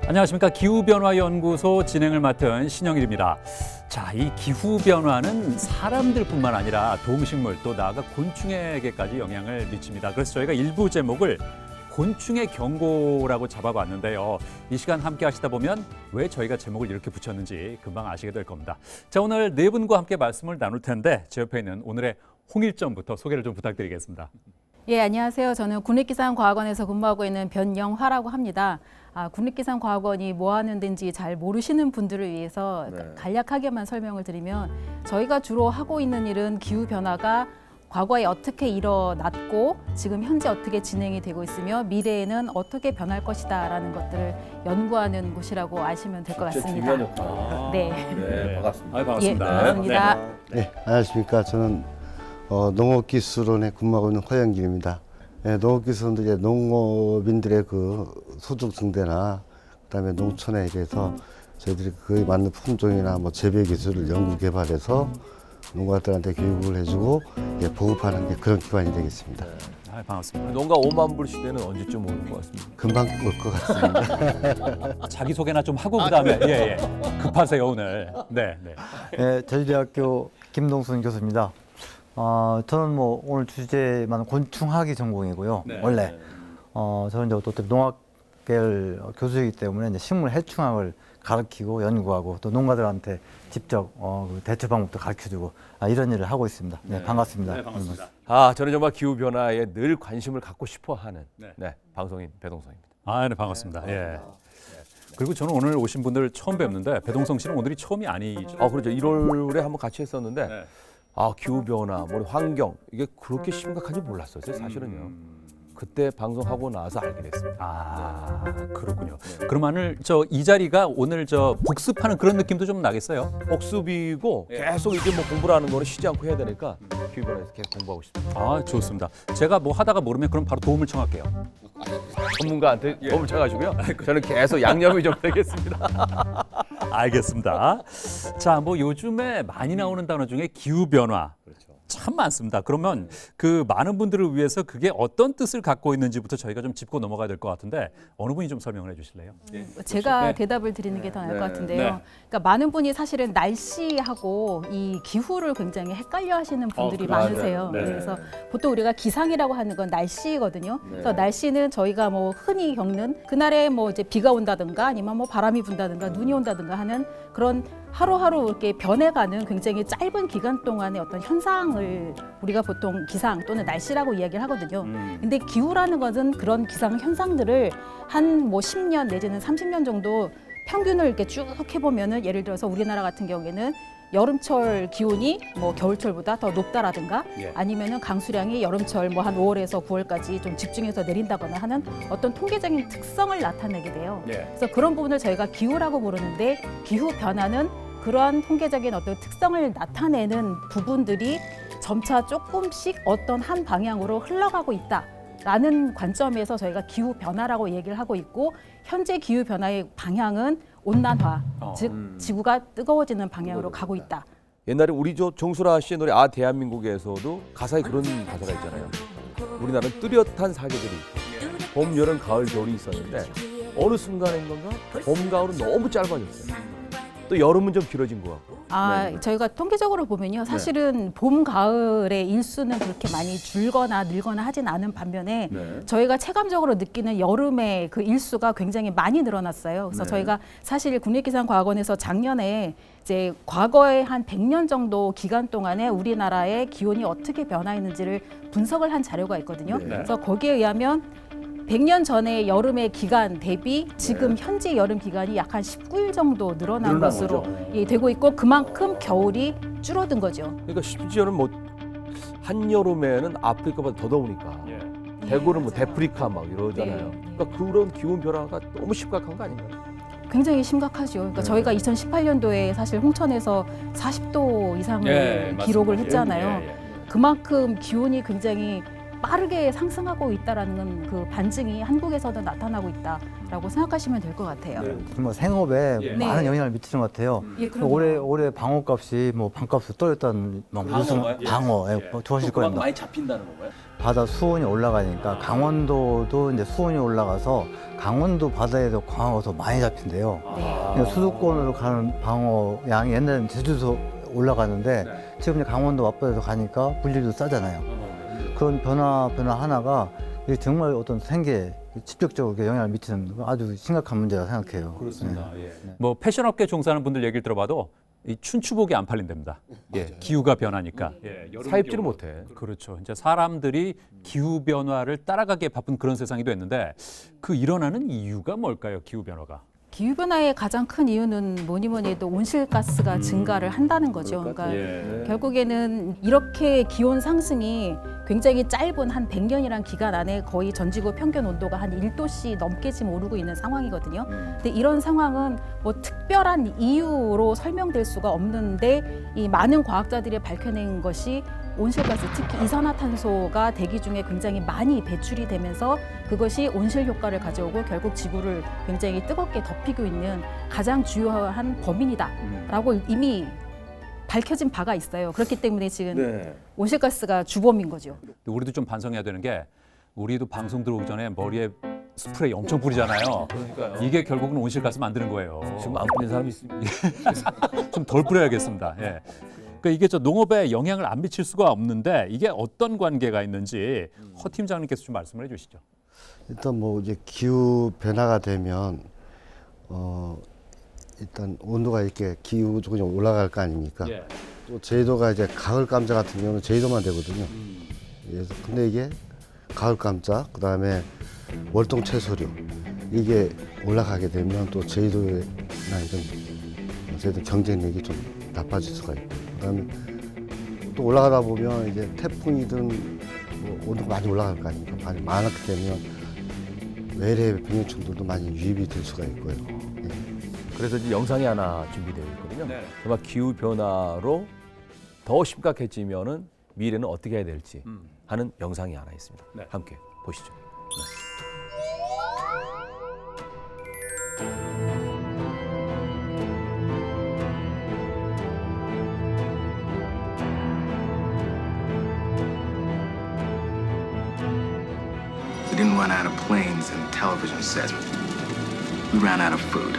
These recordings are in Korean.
안녕하십니까. 기후변화연구소 진행을 맡은 신영일입니다. 자, 이 기후변화는 사람들뿐만 아니라 동식물 또 나아가 곤충에게까지 영향을 미칩니다. 그래서 저희가 일부 제목을 곤충의 경고라고 잡아봤는데요. 이 시간 함께 하시다 보면 왜 저희가 제목을 이렇게 붙였는지 금방 아시게 될 겁니다. 자, 오늘 네 분과 함께 말씀을 나눌 텐데 제 옆에 있는 오늘의 홍일점부터 소개를 좀 부탁드리겠습니다. 예, 안녕하세요. 저는 국립기상과학원에서 근무하고 있는 변영화라고 합니다. 국립기상과학원이 뭐 하는 데인지 잘 모르시는 분들을 위해서 간략하게만 설명을 드리면 저희가 주로 하고 있는 일은 기후변화가 과거에 어떻게 일어났고 지금 현재 어떻게 진행이 되고 있으며 미래에는 어떻게 변할 것이다라는 것들을 연구하는 곳이라고 아시면 될 것 같습니다. 네, 반갑습니다. 반갑습니다. 예, 반갑습니다. 네, 안녕하십니까. 저는 농업기술원에 근무하고 있는 허영길입니다. 네, 농업기술원도 이제 농업인들의 그 소득 증대나 그다음에 농촌에 대해서 저희들이 그에 맞는 품종이나 뭐 재배 기술을 연구 개발해서 농가들한테 교육을 해주고 보급하는 게 그런 기관이 되겠습니다. 반갑습니다. 농가 5만 불 시대는 언제쯤 오는 것 같습니다. 금방 올 것 같습니다. 자기소개나 좀 하고 그다음에 급하세요 오늘. 네. 네, 제주대학교 김동순 교수입니다. 저는 뭐 오늘 주제만 곤충학이 전공이고요. 원래 저는 이제 어떻게 농학계열 교수이기 때문에 이제 식물 해충학을 가르치고 연구하고 또 농가들한테 직접 그 대처 방법도 가르쳐주고 이런 일을 하고 있습니다. 네, 반갑습니다. 네, 반갑습니다. 저는 정말 기후 변화에 늘 관심을 갖고 싶어하는 방송인 배동성입니다. 네, 반갑습니다. 예. 그리고 저는 오늘 오신 분들 처음 뵙는데 배동성 씨는 오늘이 처음이 아니죠? 그렇죠. 1월에 한번 같이 했었는데 기후 변화, 뭐 환경 이게 그렇게 심각한지 몰랐어요. 사실은요. 그때 방송하고 나서 알게 됐습니다. 그렇군요. 그러면 이 자리가 오늘 복습하는 그런 느낌도 좀 나겠어요? 복습이고 계속 이제 뭐 공부를 하는 거는 쉬지 않고 해야 되니까 기후 변화에서 계속 공부하고 싶습니다. 좋습니다. 제가 뭐 하다가 모르면 그럼 바로 도움을 청할게요. 전문가한테 도움을 청하시고요. 저는 계속 양념이 좀 되겠습니다. 알겠습니다. 자, 뭐 요즘에 많이 나오는 단어 중에 기후변화. 참 많습니다. 그러면 그 많은 분들을 위해서 그게 어떤 뜻을 갖고 있는지부터 저희가 좀 짚고 넘어가야 될 것 같은데 어느 분이 좀 설명을 해주실래요? 제가 대답을 드리는 게 더 나을 것 같은데요. 그러니까 많은 분이 사실은 날씨하고 이 기후를 굉장히 헷갈려 하시는 분들이 많으세요. 그래서 보통 우리가 기상이라고 하는 건 날씨거든요. 그래서 날씨는 저희가 뭐 흔히 겪는 그날에 뭐 이제 비가 온다든가 아니면 뭐 바람이 분다든가 눈이 온다든가 하는 그런 하루하루 이렇게 변해가는 굉장히 짧은 기간 동안의 어떤 현상을 우리가 보통 기상 또는 날씨라고 이야기를 하거든요. 근데 기후라는 것은 그런 기상 현상들을 한 뭐 10년 내지는 30년 정도 평균을 이렇게 쭉 해보면은 예를 들어서 우리나라 같은 경우에는 여름철 기온이 뭐 겨울철보다 더 높다라든가 아니면은 강수량이 여름철 뭐 한 5월에서 9월까지 좀 집중해서 내린다거나 하는 어떤 통계적인 특성을 나타내게 돼요. 그래서 그런 부분을 저희가 기후라고 부르는데 기후 변화는 그러한 통계적인 어떤 특성을 나타내는 부분들이 점차 조금씩 어떤 한 방향으로 흘러가고 있다라는 관점에서 저희가 기후 변화라고 얘기를 하고 있고 현재 기후 변화의 방향은 온난화, 즉 지구가 뜨거워지는 방향으로 가고 있다. 옛날에 우리 정수라 씨의 노래 대한민국에서도 가사에 그런 가사가 있잖아요. 우리나라는 뚜렷한 사계절이 봄, 여름, 가을, 겨울이 있었는데 어느 순간인 건가 봄, 가을은 너무 짧아졌어요. 또 여름은 좀 길어진 것 같고. 저희가 통계적으로 보면요. 사실은 봄, 가을의 일수는 그렇게 많이 줄거나 늘거나 하진 않은 반면에 저희가 체감적으로 느끼는 여름의 그 일수가 굉장히 많이 늘어났어요. 그래서 저희가 사실 국립기상과학원에서 작년에 이제 과거에 한 100년 정도 기간 동안에 우리나라의 기온이 어떻게 변화했는지를 분석을 한 자료가 있거든요. 그래서 거기에 의하면 100년 전의 여름의 기간 대비 지금 현재 여름 기간이 약 한 19일 정도 늘어난 것으로 되고 있고 그만큼 겨울이 줄어든 거죠. 그러니까 심지어는 뭐 한여름에는 아프리카보다 더 더우니까 대구는 뭐 데프리카 막 이러잖아요. 네. 그러니까 그런 기온 변화가 너무 심각한 거 아닌가요? 굉장히 심각하죠. 그러니까 네. 저희가 2018년도에 사실 홍천에서 40도 이상을 맞습니다. 기록을 했잖아요. 예, 예. 그만큼 기온이 굉장히 빠르게 상승하고 있다라는 그 반증이 한국에서도 나타나고 있다라고 생각하시면 될 것 같아요. 정말 생업에 예. 많은 네. 영향을 미치는 것 같아요. 예, 그럼요. 올해 방어값이 뭐 반값으로 떨어졌다는 막 무슨 방어 좋아하실 겁니다. 많이 잡힌다는 건가요? 바다 수온이 올라가니까 강원도도 이제 수온이 올라가서 강원도 바다에서 광어가 더 많이 잡힌대요. 그러니까 수도권으로 가는 방어 양이 옛날에는 제주도 올라가는데 지금 이제 강원도 앞바다에서 가니까 물질도 싸잖아요. 그런 변화 하나가 이게 정말 어떤 생계에 직접적으로 영향을 미치는 아주 심각한 문제라 생각해요. 그렇습니다. 뭐 패션업계 종사하는 분들 얘기를 들어봐도 이 춘추복이 안 팔린답니다. 기후가 변하니까. 사입지를 못해. 그렇죠. 이제 사람들이 기후 변화를 따라가기에 바쁜 그런 세상이 됐는데 그 일어나는 이유가 뭘까요? 기후 변화가. 기후변화의 가장 큰 이유는 뭐니 해도 온실가스가 증가를 한다는 거죠. 그러니까 결국에는 이렇게 기온 상승이 굉장히 짧은 한 100년이란 기간 안에 거의 전 지구 평균 온도가 한 1도씩 넘게 지금 오르고 있는 상황이거든요. 근데 이런 상황은 뭐 특별한 이유로 설명될 수가 없는데 이 많은 과학자들이 밝혀낸 것이 온실가스, 특히 이산화탄소가 대기 중에 굉장히 많이 배출이 되면서 그것이 온실 효과를 가져오고 결국 지구를 굉장히 뜨겁게 덮이고 있는 가장 주요한 범인이다라고 이미 밝혀진 바가 있어요. 그렇기 때문에 지금 온실가스가 주범인 거죠. 우리도 좀 반성해야 되는 게 우리도 방송 들어오기 전에 머리에 스프레이 엄청 뿌리잖아요. 그러니까요. 이게 결국은 온실가스 만드는 거예요. 지금 안 뿌린 사람이 있습니다. 좀 덜 뿌려야겠습니다. 예. 그러니까 이게 저 농업에 영향을 안 미칠 수가 없는데 이게 어떤 관계가 있는지 허 팀장님께서 좀 말씀을 해주시죠. 일단 뭐 이제 기후 변화가 되면 일단 온도가 이렇게 기후 조금이 올라갈 거 아닙니까? 또 제주도가 이제 가을 감자 같은 경우는 제주도만 되거든요. 그래서 근데 이게 가을 감자, 그다음에 월동 채소류 이게 올라가게 되면 또 제주도나 이런 제주도 경쟁력이 좀 나빠질 수가 있고, 그다음에 또 올라가다 보면 이제 태풍이든 뭐 온도가 많이 올라갈 거 아닙니까? 많이 많았기 때문에 외래 병해충들도 많이 유입이 될 수가 있고요. 그래서 이제 영상이 하나 준비되어 있거든요. 정말 기후 변화로 더 심각해지면은 미래는 어떻게 해야 될지 하는 영상이 하나 있습니다. 함께 보시죠. We didn't run out of planes and television sets. We ran out of food.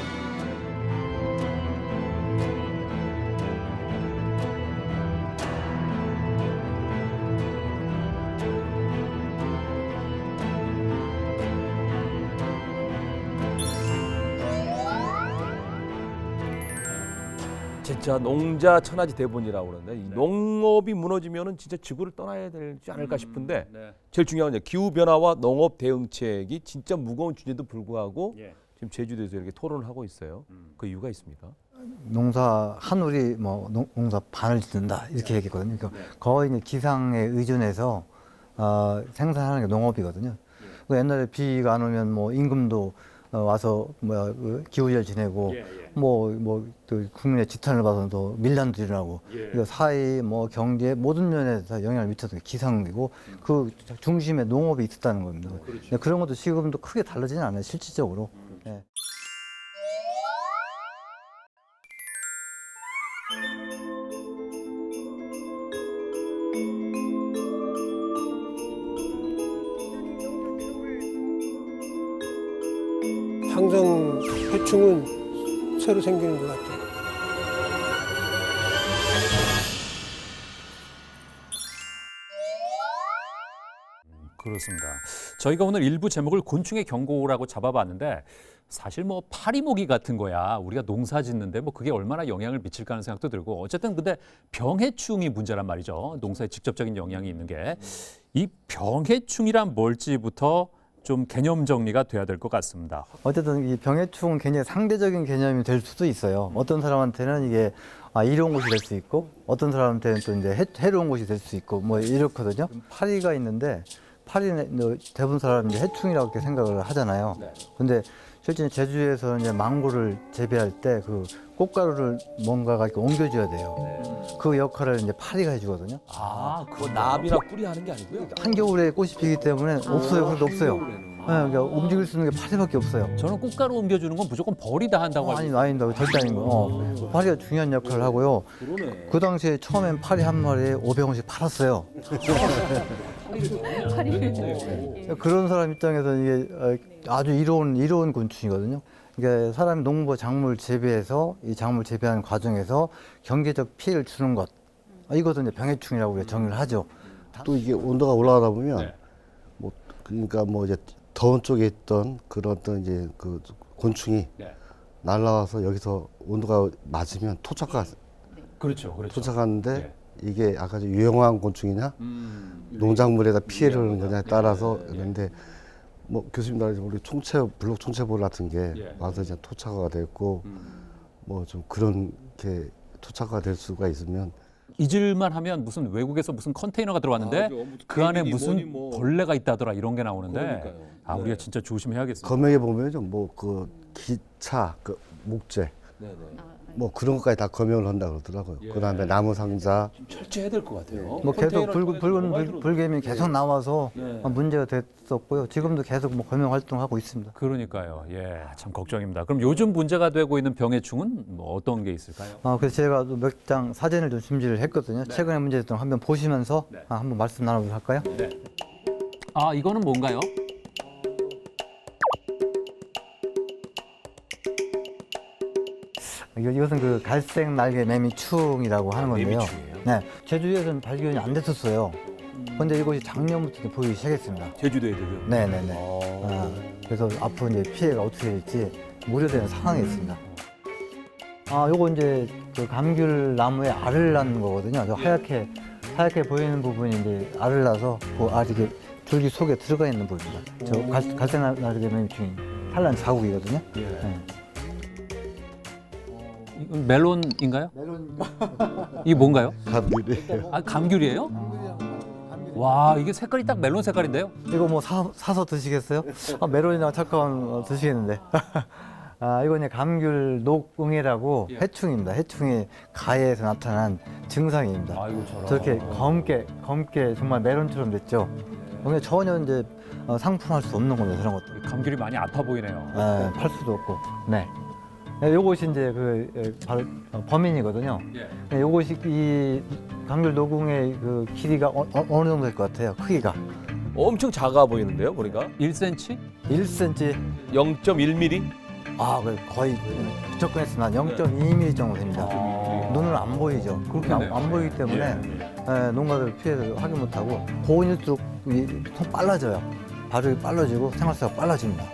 진짜 농자 천하지 대본이라고 그러는데 이 농업이 무너지면은 진짜 지구를 떠나야 되지 않을까 싶은데 제일 중요한 건 기후 변화와 농업 대응책이 진짜 무거운 주제도 불구하고 지금 제주도에서 이렇게 토론을 하고 있어요. 그 이유가 있습니까? 농사 한우리 뭐 농사 반을 짓는다 이렇게 얘기했거든요. 그러니까 거의 이제 기상에 의존해서 생산하는 게 농업이거든요. 그 옛날에 비가 안 오면 뭐 임금도 와서 기후절 지내고 또 국민의 지탄을 받아서 밀란도 일어나고 그러니까 사회 뭐 경제 모든 면에서 영향을 미쳤던 게 기상이고 그 중심에 농업이 있었다는 겁니다. 그런 것도 지금도 크게 달라지는 않아요 실질적으로. 예. 항상 해충은 새로 생기는 것 같아요. 그렇습니다. 저희가 오늘 일부 제목을 곤충의 경고라고 잡아봤는데 사실 뭐 파리모기 같은 거야 우리가 농사 짓는데 뭐 그게 얼마나 영향을 미칠까 하는 생각도 들고 어쨌든 근데 병해충이 문제란 말이죠. 농사에 직접적인 영향이 있는 게 이 병해충이란 뭘지부터 좀 개념 정리가 돼야 될 것 같습니다. 어쨌든 이 병해충은 굉장히 상대적인 개념이 될 수도 있어요. 어떤 사람한테는 이게 이로운 것이 될 수 있고 어떤 사람한테는 또 이제 해로운 것이 될 수 있고 뭐 이렇거든요. 파리가 있는데 파리 대부분 사람은 이제 해충이라고 이렇게 생각을 하잖아요. 네. 근데 실제 제주에서 이제 망고를 재배할 때 그 꽃가루를 뭔가가 이렇게 옮겨줘야 돼요. 그 역할을 이제 파리가 해주거든요. 그 나비나 꿀이 하는 게 아니고요. 한겨울에 꽃이 피기 때문에 없어요. 그래도 없어요. 네, 그러니까 움직일 수 있는 게 파리밖에 없어요. 저는 꽃가루 옮겨주는 건 무조건 벌이 다 한다고 알고 아닙니다. 절대 아닌 거. 파리가 중요한 역할을 하고요. 그러네. 그 당시에 처음엔 파리 한 마리에 500원씩 팔았어요. 그런 사람 입장에서는 이게 아주 이로운 곤충이거든요. 그러니까 사람이 농부 작물 재배해서 이 작물 재배하는 과정에서 경제적 피해를 주는 것. 이것은 이제 병해충이라고 우리가 정의를 하죠. 또 이게 온도가 올라가다 보면 네. 뭐 그러니까 뭐 이제 더운 쪽에 있던 그런 어떤 이제 그 곤충이 네. 날라와서 여기서 온도가 맞으면 그렇죠. 토착하는데 네. 이게 아까 유용한 곤충이냐 농작물에다 피해를 주는 거냐에 따라서 그런데 뭐 교수님 말하자면 우리 블록 총체볼 같은 게 예. 와서 이제 토착화가 됐고 뭐 좀 그런 게 토착화가 될 수가 있으면 잊을만 하면 무슨 외국에서 무슨 컨테이너가 들어왔는데 그 안에 무슨 벌레가 있다더라 이런 게 나오는데 우리가 진짜 조심해야겠어요. 검역에 보면은 뭐 그 기차, 그 목재 뭐 그런 것까지 다 검역을 한다 그러더라고요. 그다음에 나무 상자 철저해야 될 것 같아요. 뭐 계속 붉은 불개미 계속 나와서 문제가 됐었고요. 지금도 계속 뭐 검역 활동하고 있습니다. 그러니까요. 예, 참 걱정입니다. 그럼 요즘 문제가 되고 있는 병해충은 뭐 어떤 게 있을까요? 그래서 제가 몇 장 사진을 좀 준비를 했거든요. 최근에 문제됐던 거 한번 보시면서 한번 말씀 나눠보도록 할까요? 이거는 뭔가요? 이것은 그 갈색 날개 매미충이라고 하는 건데요. 매미충이에요? 네, 제주에서는 발견이 안 됐었어요. 그런데 이것이 작년부터 보이기 시작했습니다. 제주도에도요. 네네네. 그래서 앞으로 이제 피해가 어떻게 될지 우려되는 상황이 있습니다. 요거 이제 그 감귤 나무에 알을 낳는 거거든요. 저 하얗게 보이는 부분이 이제 알을 낳아서 그 알이 이게 줄기 속에 들어가 있는 부분입니다. 저 갈색 날개 매미충이 산란 자국이거든요. 네. 이건 멜론인가요? 이게 뭔가요? 감귤이에요. 감귤이에요? 와, 이게 색깔이 딱 멜론 색깔인데요? 이거 뭐 사서 드시겠어요? 멜론이랑 착각하면 드시겠는데. 이건 이제 감귤 녹응해라고 해충입니다. 해충이 가해에서 나타난 증상입니다. 저렇게 검게 정말 멜론처럼 됐죠. 근데 전혀 이제 상품할 수 없는 겁니다. 그런 것도. 감귤이 많이 아파 보이네요. 팔 수도 없고. 네. 요것이 이제 바로 범인이거든요. 요것이 이 감귤 노궁의 그 길이가 어느 정도 될 것 같아요. 크기가. 엄청 작아 보이는데요, 보니까. 1cm? 1cm. 0.1mm? 거의 접근했으면 0.2mm 정도 됩니다. 눈은 안 보이죠. 그렇겠네요. 안 보이기 때문에 농가들 피해를 확인 못하고 고온일수록 더 빨라져요. 발육이 빨라지고 생활수가 빨라집니다.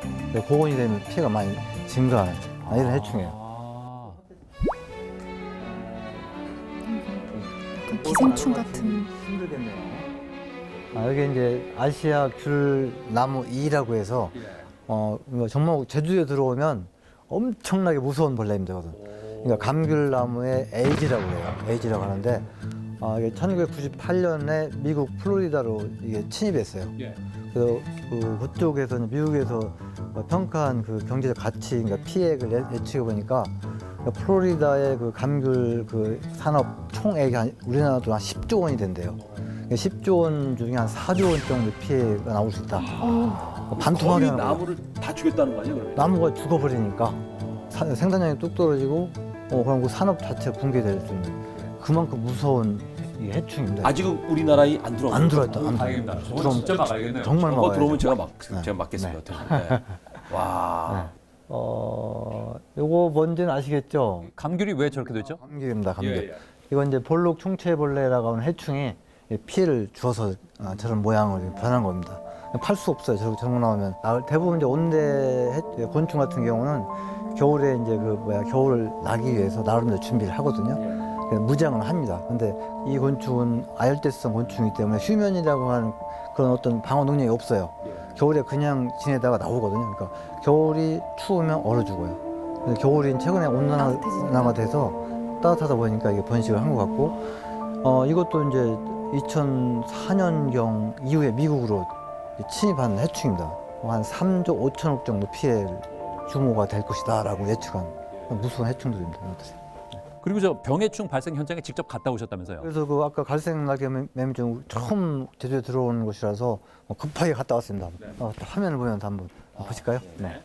고온이 되면 피해가 많이 증가하는 이런 해충이에요. 기생충 같은. 힘들겠네요. 여기 이제 아시아 귤 나무 2라고 해서 정말 제주에 들어오면 엄청나게 무서운 벌레입니다. 그러니까 감귤나무의 에이지라고 해요. 에이지라고 하는데 이게 1998년에 미국 플로리다로 이게 침입했어요. 그래서 그쪽에서는 미국에서 평가한 그 경제적 가치, 그러니까 피해를 예측해 보니까 플로리다의 그 감귤 그 산업 총액이 우리나라도 한 10조 원이 된대요. 10조 원 중에 한 4조 원 정도 피해가 나올 수 있다. 반토막이 나는 거예요. 나무를 다 죽였다는 거 아니에요, 그러면? 나무가 죽어버리니까 생산량이 뚝 떨어지고 그럼 그 산업 자체가 붕괴될 수 있는 그만큼 무서운 이 해충입니다. 아직은 우리나라에 안 들어왔어요. 안 들어왔다. 다행입니다. 저건 진짜 막아야겠네요. 정말 저거 막아야 들어오면 돼요. 제가 맞겠습니다. 네. 와. 요거 뭔지는 아시겠죠? 감귤이 왜 저렇게 됐죠? 감귤입니다. 감귤. 이건 이제 볼록 충체벌레라고 하는 해충이 피해를 주어서 저런 모양을 변한 겁니다. 팔 수 없어요. 저런 거 나오면. 대부분 이제 온대 곤충 같은 경우는 겨울에 이제 겨울을 나기 위해서 나름대로 준비를 하거든요. 무장을 합니다. 근데 이 곤충은 아열대성 곤충이기 때문에 휴면이라고 하는 그런 어떤 방어 능력이 없어요. 겨울에 그냥 지내다가 나오거든요. 그러니까 겨울이 추우면 얼어 죽어요. 근데 겨울이 최근에 온난화가 돼서 따뜻하다 보니까 이게 번식을 한 것 같고, 이것도 이제 2004년경 이후에 미국으로 침입한 해충입니다. 한 3조 5천억 정도 피해 규모가 될 것이다라고 예측한 무서운 해충들입니다. 이것들이. 그리고 저 병해충 발생 현장에 직접 갔다 오셨다면서요? 그래서 그 아까 갈색 날개 매미증 처음 제주에 들어오는 곳이라서 급하게 갔다 왔습니다. 또 화면을 보면 한번 보실까요? 네.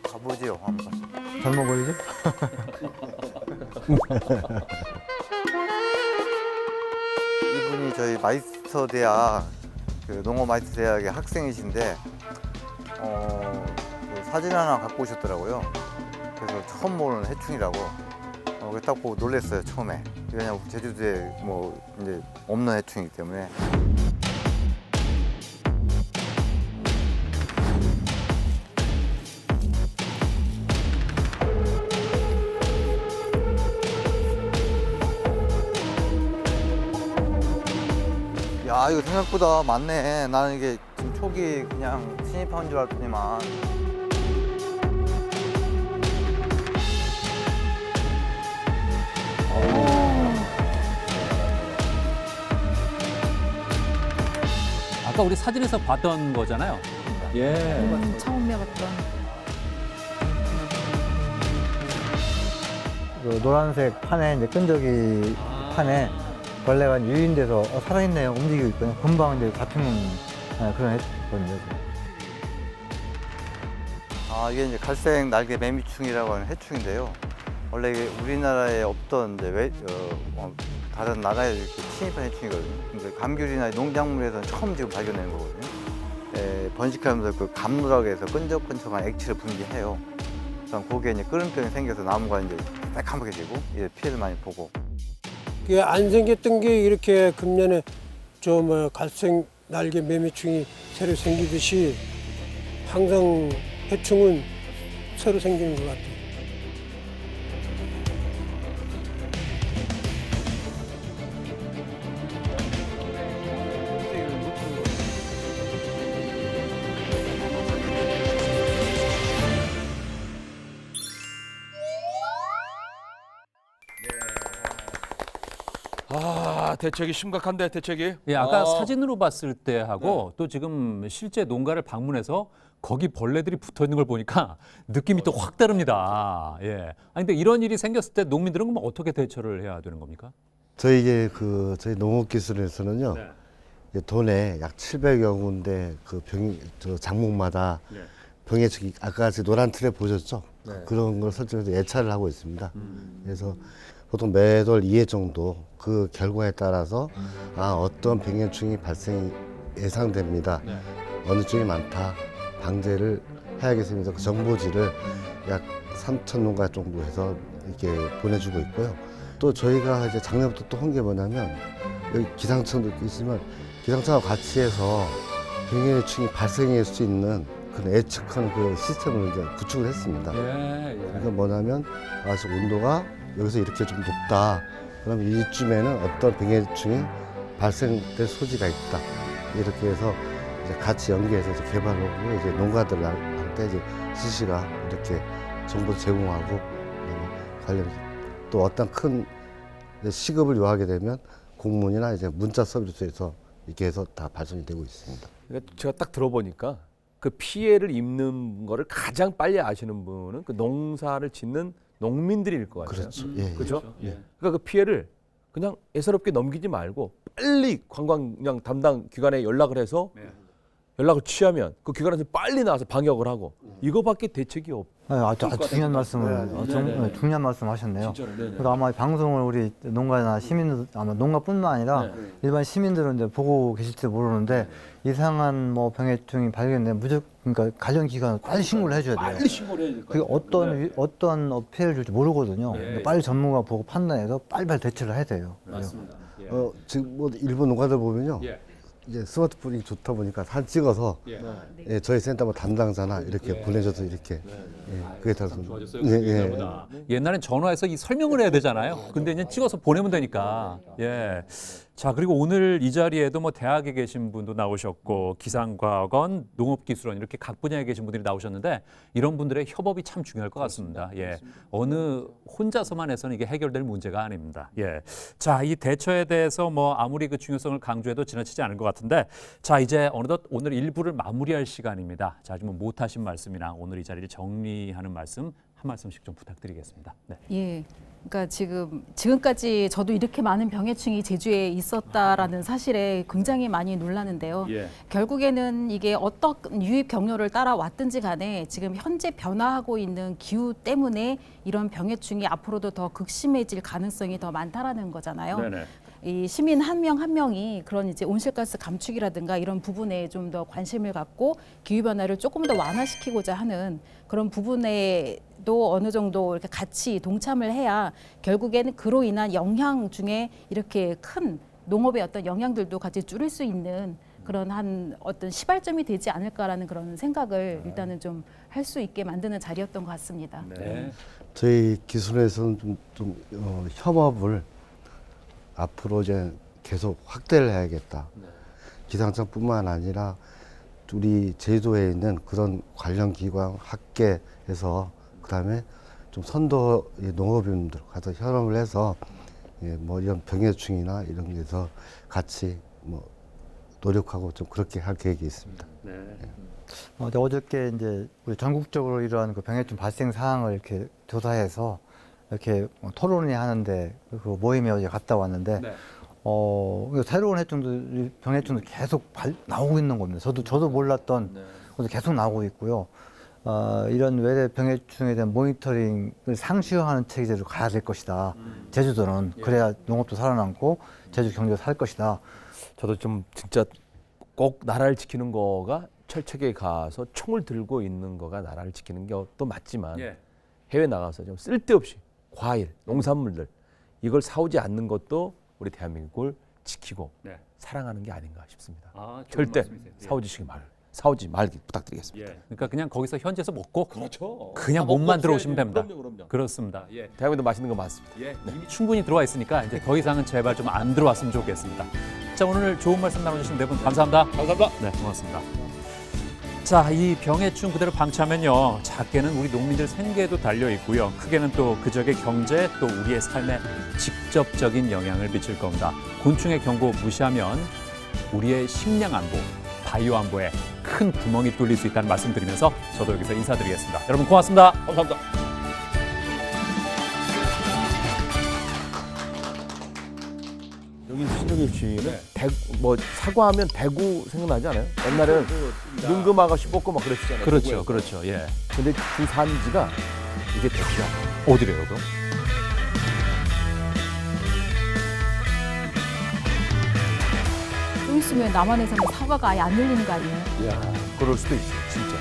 가보지요, 한번. 젊어 보이죠? 이분이 저희 마이스터 대학 그 농업 마이스터 대학의 학생이신데 그 사진 하나 갖고 오셨더라고요. 그래서 처음 보는 해충이라고 딱 보고 놀랐어요 처음에. 왜냐면 제주도에 뭐 이제 없는 해충이기 때문에. 야, 이거 생각보다 많네. 나는 이게 지금 초기 그냥 신입한 줄 알았더니만. 아까 우리 사진에서 봤던 거잖아요. 예. 처음 해봤던. 그 노란색 판에 이제 끈적이 판에 벌레가 유인돼서 살아있네요. 움직이고 있거든요. 금방 이제 잡히는 그런 해거든요. 이게 이제 갈색 날개 매미충이라고 하는 해충인데요. 원래 이게 우리나라에 없던 이제 다른 나라에 이렇게 침입한 해충이거든요. 그러니까 감귤이나 농작물에서는 처음 지금 발견된 거거든요. 번식하면서 그 감로라고 해서 끈적끈적한 액체를 분비해요. 그럼 거기에 이제 끓음병이 생겨서 나무가 이제 새까맣게지고 이제 피해를 많이 보고. 그게 안 생겼던 게 이렇게 금년에 갈색 날개 매미충이 새로 생기듯이 항상 해충은 새로 생기는 것 같아요. 대책이 심각한데 대책이. 예, 아까 사진으로 봤을 때 하고 또 지금 실제 농가를 방문해서 거기 벌레들이 붙어 있는 걸 보니까 느낌이 또 확 다릅니다. 예. 아니 근데 이런 일이 생겼을 때 농민들은 그럼 어떻게 대처를 해야 되는 겁니까? 저희 농업기술에서는요. 도내 약 700여 군데 그 장목마다 병해충이 아까 같이 노란 틀에 보셨죠? 그런 걸 설정해서 예찰을 하고 있습니다. 그래서 보통 매달 2회 정도 그 결과에 따라서 어떤 병해충이 발생이 예상됩니다. 어느 쪽이 많다. 방제를 해야겠습니다. 그 정보지를 약 3천 농가 정도 해서 이렇게 보내주고 있고요. 또 저희가 이제 작년부터 또 한 게 뭐냐면 여기 기상청도 있지만 기상청하고 같이 해서 병해충이 발생할 수 있는 그런 예측하는 그 시스템을 이제 구축을 했습니다. 그러니까 뭐냐면 지금 온도가 여기서 이렇게 좀 높다. 그러면 이쯤에는 어떤 병해충이 발생될 소지가 있다. 이렇게 해서 이제 같이 연계해서 이제 개발하고 이제 농가들한테 이제 CC가 이렇게 정보 제공하고 그다음에 관련 또 어떤 큰 시급을 요하게 되면 공문이나 이제 문자 서비스에서 이렇게 해서 다 발전이 되고 있습니다. 그러니까 제가 딱 들어보니까 그 피해를 입는 거를 가장 빨리 아시는 분은 그 농사를 짓는 농민들일 것 같아요. 그렇죠. 예, 그렇죠? 예. 그러니까 그 피해를 그냥 애사롭게 넘기지 말고 빨리 관광 담당 기관에 연락을 해서 연락을 취하면 그 기관에서 빨리 나와서 방역을 하고 이거밖에 대책이 없. 아주 중요한 말씀을 중요한 말씀하셨네요. 그리고 아마 방송을 우리 농가나 시민들 아마 농가뿐만 아니라 일반 시민들은 이제 보고 계실지 모르는데 이상한 뭐 병해충이 발견되면 무조건 그러니까 관련 기관에 빨리 신고를 해줘야 돼요. 빨리 신고를 해야 될 거예요. 그게 어떤 피해를 줄지 모르거든요. 그러니까 빨리 전문가 보고 판단해서 빨리빨리 대처를 해야 돼요. 맞습니다. 지금 뭐 일본 농가들 보면요. 이제 스마트폰이 좋다 보니까 사진 찍어서 저희 센터 뭐 담당자나 이렇게 보내줘서 이렇게 그게 다 좋아졌어요. 옛날엔 전화해서 이 설명을 해야 되잖아요. 근데 이제 찍어서 보내면 되니까. 예. 자, 그리고 오늘 이 자리에도 뭐 대학에 계신 분도 나오셨고 기상과학원, 농업기술원 이렇게 각 분야에 계신 분들이 나오셨는데 이런 분들의 협업이 참 중요할 것 같습니다. 예, 어느 혼자서만 해서는 이게 해결될 문제가 아닙니다. 예, 자, 이 대처에 대해서 뭐 아무리 그 중요성을 강조해도 지나치지 않을 것 같은데, 자, 이제 어느덧 오늘 일부를 마무리할 시간입니다. 자, 좀 못하신 말씀이나 오늘 이 자리를 정리하는 말씀 한 말씀씩 좀 부탁드리겠습니다. 네. 예. 그러니까 지금까지 저도 이렇게 많은 병해충이 제주에 있었다라는 사실에 굉장히 많이 놀라는데요. 예. 결국에는 이게 어떤 유입 경로를 따라왔든지 간에 지금 현재 변화하고 있는 기후 때문에 이런 병해충이 앞으로도 더 극심해질 가능성이 더 많다라는 거잖아요. 네네. 이 시민 한 명 한 명이 그런 이제 온실가스 감축이라든가 이런 부분에 좀 더 관심을 갖고 기후 변화를 조금 더 완화시키고자 하는 그런 부분에도 어느 정도 이렇게 같이 동참을 해야 결국에는 그로 인한 영향 중에 이렇게 큰 농업의 어떤 영향들도 같이 줄일 수 있는 그런 한 어떤 시발점이 되지 않을까라는 그런 생각을 일단은 좀 할 수 있게 만드는 자리였던 것 같습니다. 네. 저희 기술에서는 협업을 앞으로 이제 계속 확대를 해야겠다. 기상청뿐만 아니라 우리 제주도에 있는 그런 관련 기관, 학계에서 그다음에 좀 선도 농업인들 가서 협업을 해서 뭐 이런 병해충이나 이런 데서 같이 뭐 노력하고 좀 그렇게 할 계획이 있습니다. 네. 근데 어저께 이제 우리 전국적으로 이러한 그 병해충 발생 사항을 이렇게 조사해서 이렇게 토론이 하는데 그 모임에 어제 갔다 왔는데 네. 새로운 해충들 병해충도 계속 나오고 있는 겁니다. 저도 몰랐던 것도 계속 나오고 있고요. 이런 외래 병해충에 대한 모니터링을 상시화하는 체제로 가야 될 것이다. 제주도는 그래야 농업도 살아남고 제주 경제도 살 것이다. 저도 좀 진짜 꼭 나라를 지키는 거가 철책에 가서 총을 들고 있는 거가 나라를 지키는 게 또 맞지만 예. 해외 나가서 좀 쓸데없이 과일, 농산물들 이걸 사오지 않는 것도 우리 대한민국을 지키고 네. 사랑하는 게 아닌가 싶습니다. 아, 좋은 절대 말씀이세요. 예. 사오지 말기 부탁드리겠습니다. 예. 그러니까 그냥 거기서 현지에서 먹고 그렇죠. 그냥 몸만 들어오시면 됩니다. 그럼요. 그렇습니다. 예. 대한민국도 맛있는 거 많습니다. 예, 이미 충분히 들어와 있으니까 이제 더 이상은 제발 좀 안 들어왔으면 좋겠습니다. 자, 오늘 좋은 말씀 나눠주신 네 분 감사합니다. 감사합니다. 네, 고맙습니다. 자, 이 병해충 그대로 방치하면요, 작게는 우리 농민들 생계에도 달려 있고요, 크게는 또 그적의 경제, 또 우리의 삶에 직접적인 영향을 미칠 겁니다. 곤충의 경고 무시하면 우리의 식량 안보, 바이오 안보에 큰 구멍이 뚫릴 수 있다는 말씀 드리면서 저도 여기서 인사드리겠습니다. 여러분 고맙습니다. 감사합니다. 여기 신동엽 씨는 뭐 사과하면 대구 생각나지 않아요? 옛날에는 능금아가 씹었고 막 그랬잖아요. 그렇죠, 그렇죠. 예. 근데 그 산지가 이게 대구야. 어디래요, 그럼? 좀 있으면 남한에서는 사과가 아예 안 열리는 거 아니에요? 그럴 수도 있어요, 진짜.